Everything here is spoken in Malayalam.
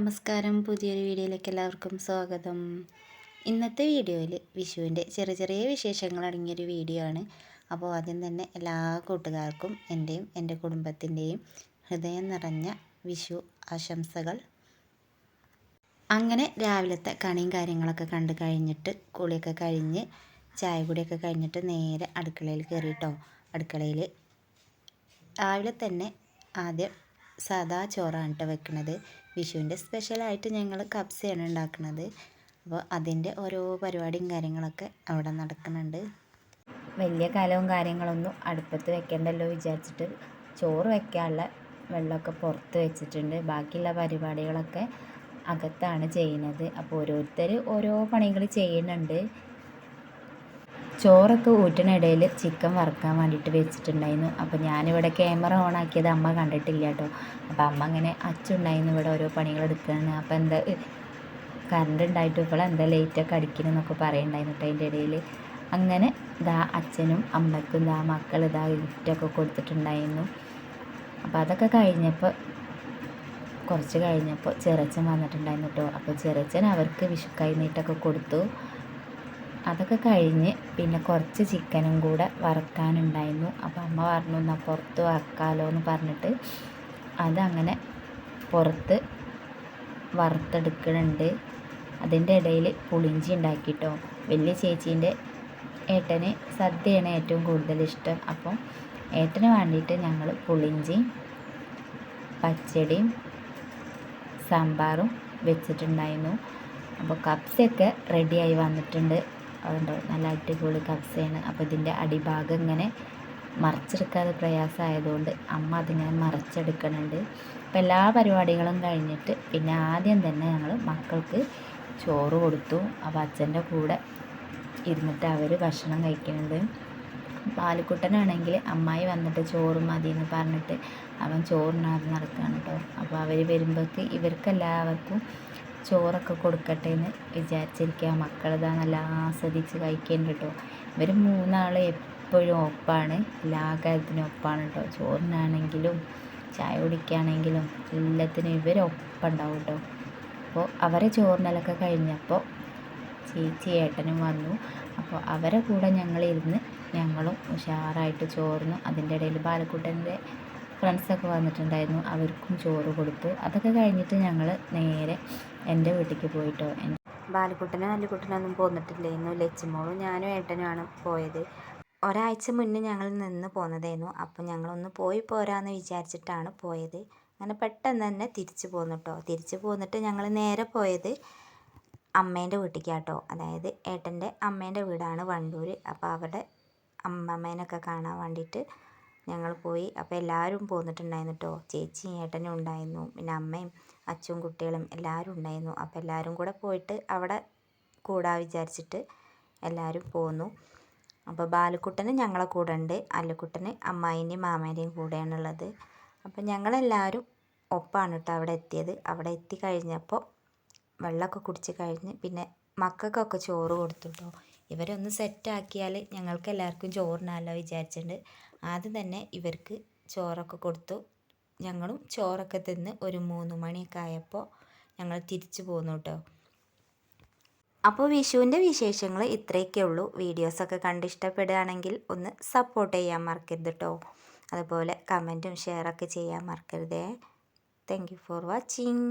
നമസ്കാരം. പുതിയൊരു വീഡിയോയിലേക്ക് എല്ലാവർക്കും സ്വാഗതം. ഇന്നത്തെ വീഡിയോയിൽ വിഷുവിൻ്റെ ചെറിയ ചെറിയ വിശേഷങ്ങൾ അടങ്ങിയൊരു വീഡിയോ ആണ്. അപ്പോൾ ആദ്യം തന്നെ എല്ലാ കൂട്ടുകാർക്കും എൻ്റെയും എൻ്റെ കുടുംബത്തിൻ്റെയും ഹൃദയം നിറഞ്ഞ വിഷു ആശംസകൾ. അങ്ങനെ രാവിലത്തെ കണിയും കാര്യങ്ങളൊക്കെ കണ്ട് കഴിഞ്ഞിട്ട് കുളിയൊക്കെ കഴിഞ്ഞ് ചായ കുടിയൊക്കെ കഴിഞ്ഞിട്ട് നേരെ അടുക്കളയിൽ കയറിയിട്ടോ. അടുക്കളയിൽ രാവിലെ തന്നെ ആദ്യം സാദാ ചോറാണ് കേട്ടോ വെക്കുന്നത്. വിഷുവിൻ്റെ സ്പെഷ്യലായിട്ട് ഞങ്ങൾ കബ്സയാണ് ഉണ്ടാക്കുന്നത്. അപ്പോൾ അതിൻ്റെ ഓരോ പരിപാടിയും കാര്യങ്ങളൊക്കെ അവിടെ നടക്കുന്നുണ്ട്. വലിയ കലവും കാര്യങ്ങളൊന്നും അടുപ്പത്ത് വെക്കേണ്ടല്ലോ വിചാരിച്ചിട്ട് ചോറ് വെക്കാനുള്ള വെള്ളമൊക്കെ പുറത്ത് വെച്ചിട്ടുണ്ട്. ബാക്കിയുള്ള പരിപാടികളൊക്കെ അകത്താണ് ചെയ്യുന്നത്. അപ്പോൾ ഓരോരുത്തർ ഓരോ പണികൾ ചെയ്യുന്നുണ്ട്. ചോറൊക്കെ ഊറ്റിനിടയിൽ ചിക്കൻ വറുക്കാൻ വേണ്ടിയിട്ട് വെച്ചിട്ടുണ്ടായിരുന്നു. അപ്പോൾ ഞാനിവിടെ ക്യാമറ ഓൺ ആക്കിയത് അമ്മ കണ്ടിട്ടില്ല കേട്ടോ. അപ്പോൾ അമ്മ അങ്ങനെ അച്ഛനുണ്ടായിരുന്നു ഇവിടെ ഓരോ പണികൾ എടുക്കുകയാണ്. അപ്പോൾ എന്താ കറണ്ട് ഉണ്ടായിട്ട് എന്താ ലേറ്റൊക്കെ അടിക്കണമെന്നൊക്കെ പറയുന്നുണ്ടായിരുന്നു കേട്ടോ. അതിൻ്റെ ഇടയിൽ അങ്ങനെ ഇതാ അച്ഛനും അമ്മയ്ക്കും ഇതാ മക്കൾ ഇതാ ഗിഫ്റ്റൊക്കെ കൊടുത്തിട്ടുണ്ടായിരുന്നു. അപ്പോൾ അതൊക്കെ കഴിഞ്ഞപ്പോൾ കുറച്ച് കഴിഞ്ഞപ്പോൾ ചെറിയച്ഛൻ വന്നിട്ടുണ്ടായിരുന്നു കേട്ടോ. അപ്പോൾ ചെറിയച്ഛൻ അവർക്ക് വിഷുക്കൈ നീട്ടൊക്കെ കൊടുത്തു. അതൊക്കെ കഴിഞ്ഞ് പിന്നെ കുറച്ച് ചിക്കനും കൂടെ വറുക്കാനുണ്ടായിരുന്നു. അപ്പോൾ അമ്മ പറഞ്ഞു എന്നാൽ പുറത്ത് വറുക്കാമല്ലോ എന്ന് പറഞ്ഞിട്ട് അതങ്ങനെ പുറത്ത് വറുത്തെടുക്കുന്നുണ്ട്. അതിൻ്റെ ഇടയിൽ പുളിഞ്ചി ഉണ്ടാക്കിട്ടോ. വലിയ ചേച്ചീൻ്റെ ഏട്ടന് സദ്യയാണ് ഏറ്റവും കൂടുതൽ ഇഷ്ടം. അപ്പം ഏട്ടന് വേണ്ടിയിട്ട് ഞങ്ങൾ പുളിഞ്ചിയും പച്ചടിയും സാമ്പാറും വെച്ചിട്ടുണ്ടായിരുന്നു. അപ്പോൾ കപ്സൊക്കെ റെഡിയായി വന്നിട്ടുണ്ട്. അതുകൊണ്ട് നല്ല അടിപൊളി കബ്സയാണ്. അപ്പോൾ ഇതിൻ്റെ അടിഭാഗം ഇങ്ങനെ മറിച്ചെടുക്കാതെ പ്രയാസമായതുകൊണ്ട് അമ്മ അതിങ്ങനെ മറിച്ചെടുക്കുന്നുണ്ട്. അപ്പോൾ എല്ലാ പരിപാടികളും കഴിഞ്ഞിട്ട് പിന്നെ ആദ്യം തന്നെ ഞങ്ങൾ മക്കൾക്ക് ചോറ് കൊടുത്തു. അപ്പോൾ അച്ഛൻ്റെ കൂടെ ഇരുന്നിട്ട് അവർ ഭക്ഷണം കഴിക്കുന്നുണ്ട്. ബാലുക്കുട്ടനാണെങ്കിൽ അമ്മായി വന്നിട്ട് ചോറ് മതി എന്ന് പറഞ്ഞിട്ട് അവൻ ചോറിനകത്ത് നടക്കുകയാണ് കേട്ടോ. അപ്പോൾ അവർ വരുമ്പോഴേക്ക് ഇവർക്കെല്ലാവർക്കും ചോറൊക്കെ കൊടുക്കട്ടെ എന്ന് വിചാരിച്ചിരിക്കുക. മക്കളിതാ നല്ല ആസ്വദിച്ച് കഴിക്കുന്നുണ്ട് കേട്ടോ. ഇവർ മൂന്നാൾ എപ്പോഴും ഒപ്പാണ്, എല്ലാ കാര്യത്തിനും ഒപ്പാണ് കേട്ടോ. ചോറിനാണെങ്കിലും ചായ കുടിക്കുകയാണെങ്കിലും എല്ലാത്തിനും ഇവരൊപ്പം ഉണ്ടാവും കേട്ടോ. അപ്പോൾ അവരെ ചോറിനലൊക്കെ കഴിഞ്ഞപ്പോൾ ചേച്ചി ഏട്ടനും വന്നു. അപ്പോൾ അവരെ കൂടെ ഞങ്ങളിരുന്ന് ഞങ്ങളും ഉഷാറായിട്ട് ചോറിനും. അതിൻ്റെ ഇടയിൽ ബാലക്കുട്ടൻ്റെ ഫ്രണ്ട്സൊക്കെ വന്നിട്ടുണ്ടായിരുന്നു, അവർക്കും ചോറ് കൊടുത്തു. അതൊക്കെ കഴിഞ്ഞിട്ട് ഞങ്ങൾ നേരെ എൻ്റെ വീട്ടിലേക്ക് പോയിട്ടോ. ബാലക്കുട്ടനും അല്ലിക്കുട്ടനൊന്നും പോന്നിട്ടില്ലായിരുന്നു. ലച്ചുമോളും ഞാനും ഏട്ടനുമാണ് പോയത്. ഒരാഴ്ച മുന്നേ ഞങ്ങൾ നിന്ന് പോന്നതായിരുന്നു. അപ്പോൾ ഞങ്ങളൊന്ന് പോയി പോരാന്ന് വിചാരിച്ചിട്ടാണ് പോയത്. അങ്ങനെ പെട്ടെന്ന് തന്നെ തിരിച്ചു പോന്നു കേട്ടോ. തിരിച്ചു പോന്നിട്ട് ഞങ്ങൾ നേരെ പോയത് അമ്മേൻ്റെ വീട്ടിലേക്കാട്ടോ. അതായത് ഏട്ടൻ്റെ അമ്മേൻ്റെ വീടാണ് വണ്ടൂർ. അപ്പോൾ അവിടെ അമ്മമ്മേനൊക്കെ കാണാൻ വേണ്ടിയിട്ട് ഞങ്ങൾ പോയി. അപ്പോൾ എല്ലാവരും പോന്നിട്ടുണ്ടായിരുന്നു കേട്ടോ. ചേച്ചിയും ഏട്ടനും ഉണ്ടായിരുന്നു, പിന്നെ അമ്മയും അച്ഛനും കുട്ടികളും എല്ലാവരും ഉണ്ടായിരുന്നു. അപ്പോൾ എല്ലാവരും കൂടെ പോയിട്ട് അവിടെ കൂടാൻ വിചാരിച്ചിട്ട് എല്ലാവരും പോന്നു. അപ്പോൾ ബാലുക്കുട്ടന് ഞങ്ങളെ കൂടെ ഉണ്ട്, അല്ലുക്കുട്ടന് അമ്മായിൻ്റെയും മാമേൻ്റെയും കൂടെയാണുള്ളത്. അപ്പോൾ ഞങ്ങളെല്ലാവരും ഒപ്പാണ് കേട്ടോ അവിടെ എത്തിയത്. അവിടെ എത്തി കഴിഞ്ഞപ്പോൾ വെള്ളമൊക്കെ കുടിച്ച് കഴിഞ്ഞ് പിന്നെ മക്കൾക്കൊക്കെ ചോറ് കൊടുത്തു കേട്ടോ. ഇവരൊന്ന് സെറ്റാക്കിയാൽ ഞങ്ങൾക്ക് എല്ലാവർക്കും ചോറിനല്ലോ വിചാരിച്ചിട്ടുണ്ട്. ആദ്യം തന്നെ ഇവർക്ക് ചോറൊക്കെ കൊടുത്തു. ഞങ്ങളും ചോറൊക്കെ തിന്ന് ഒരു 3 മണിയൊക്കെ ആയപ്പോൾ ഞങ്ങൾ തിരിച്ചു പോന്നു കേട്ടോ. അപ്പോൾ വിഷുവിൻ്റെ വിശേഷങ്ങൾ ഇത്രയൊക്കെ ഉള്ളൂ. വീഡിയോസൊക്കെ കണ്ട് ഇഷ്ടപ്പെടുകയാണെങ്കിൽ ഒന്ന് സപ്പോർട്ട് ചെയ്യാൻ മറക്കരുത് കേട്ടോ. അതുപോലെ കമൻറ്റും ഷെയറൊക്കെ ചെയ്യാൻ മറക്കരുതേ. Thank you for watching.